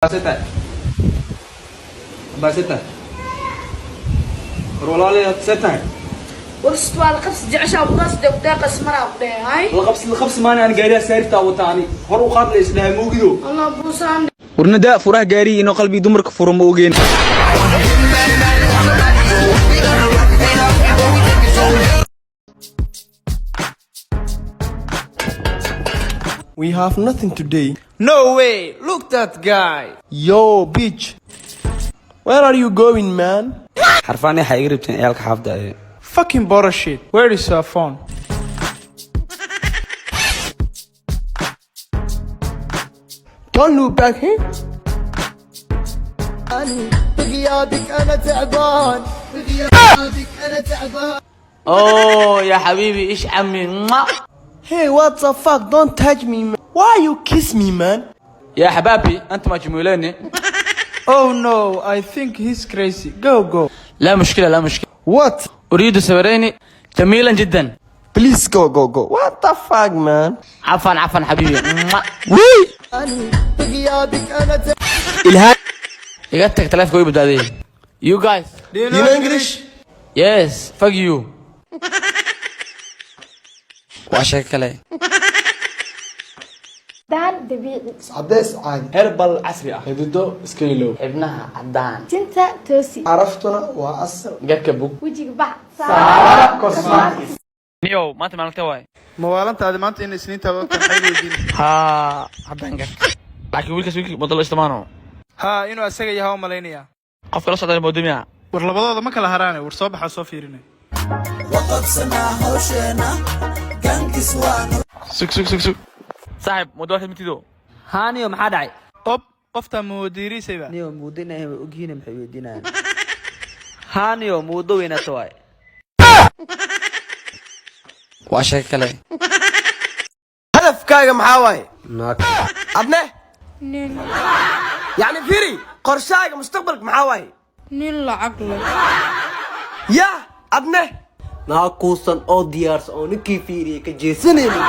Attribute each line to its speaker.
Speaker 1: ستة ستة والله ستة
Speaker 2: ورست والقبس جعشة وقص دق اسمرا وده هاي
Speaker 1: الخبز ماني أنا قاري سيرتا وتاني هرو خاط لي اسمها موجودو
Speaker 2: الله بوسان
Speaker 1: ورنداء فراه قاري إنه قلبي دمرك فرم موجين
Speaker 3: We have nothing today.
Speaker 4: No way! Look that guy!
Speaker 3: Yo, bitch. Where are you going, man?
Speaker 1: حرفاني حيقرب عيالك حافظة إيه
Speaker 4: Fucking bullshit. Where is your phone?
Speaker 3: Don't look back here.
Speaker 4: Oh يا حبيبي ايش عمي
Speaker 3: Hey, what the fuck? Don't touch me, man. Why you kiss me, man?
Speaker 4: يا حبابي انت ما جميلاني. Oh no, I think he's crazy. Go. لا مشكلة.
Speaker 3: What?
Speaker 4: أريد سفرين جميلا جدا.
Speaker 3: Please go. What the fuck, man?
Speaker 4: عفوا حبيبي.
Speaker 3: Wait.
Speaker 1: إلهام
Speaker 4: يقتك 3000 قوي بدادي. You guys.
Speaker 3: Do you know English?
Speaker 4: Yes, fuck you.
Speaker 1: وعشاكله
Speaker 2: دان دبيعي
Speaker 3: عدس عادي.
Speaker 1: هربل عصري
Speaker 3: حدودو سكيلو.
Speaker 4: ابنها عدان.
Speaker 2: تنتا توسي
Speaker 3: عرفتنا وأصل.
Speaker 4: قاك بوك.
Speaker 2: وجيك بعض
Speaker 4: نيو ما انت مالك تواي.
Speaker 5: موالنta aad maanta in isniinta loo taxay weydin
Speaker 4: ها عدان قاك. لكن ويلكس بطل استمانو.
Speaker 5: ha inuu asaga yahay oo maleynaya
Speaker 4: قف كلا صدر مودميا.
Speaker 5: war labadooda ma kala haraanay war soo baxa soo fiirinay
Speaker 4: سك صاحب موضوع واحد متيدو.
Speaker 6: هانيو maxaa dhacay
Speaker 5: qof qofta mudirisayba
Speaker 6: niyo muudinahay ogyihiin maxay weydiinayaan هانيو muudo weynato waay
Speaker 1: وعشاكله
Speaker 3: هدفكaaga maxaa waaye?
Speaker 1: ناك
Speaker 3: adne? يعني فيري qorshaaga mustaqbalka maxaa waaye?
Speaker 2: nin lacag leh
Speaker 3: yaa adne?
Speaker 6: naa kuusan oo diyaarsan oo ninkii fiiriyay ka jeesanaynin